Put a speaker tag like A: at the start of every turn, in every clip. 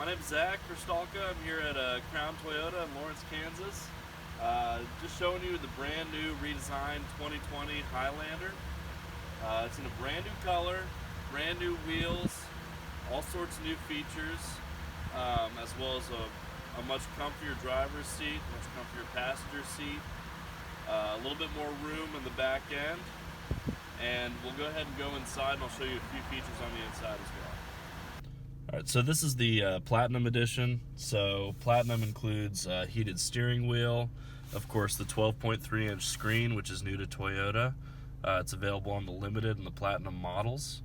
A: My name's Zack Krishtalka. I'm here at Crown Toyota in Lawrence, Kansas. Just showing you the brand new redesigned 2020 Highlander. It's in a brand new color, brand new wheels, all sorts of new features, as well as a much comfier driver's seat, much comfier passenger seat, a little bit more room in the back end. And we'll go ahead and go inside and I'll show you a few features on the inside as well. Alright, so this is the Platinum Edition. So Platinum includes heated steering wheel, of course the 12.3-inch screen, which is new to Toyota. It's available on the Limited and the Platinum models.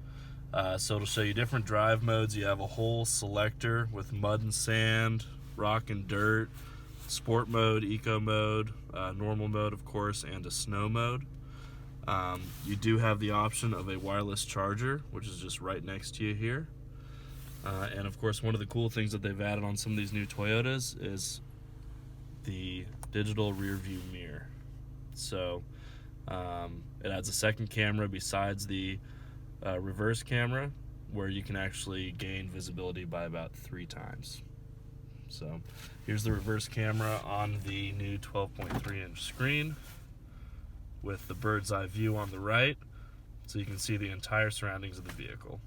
A: So it'll show you different drive modes. You have a whole selector with mud and sand, rock and dirt, sport mode, eco mode, normal mode of course, and a snow mode. You do have the option of a wireless charger, which is just right next to you here. And of course, one of the cool things that they've added on some of these new Toyotas is the digital rear view mirror. So it adds a second camera besides the reverse camera, where you can actually gain visibility by about 3 times. So here's the reverse camera on the new 12.3-inch screen with the bird's eye view on the right, so you can see the entire surroundings of the vehicle.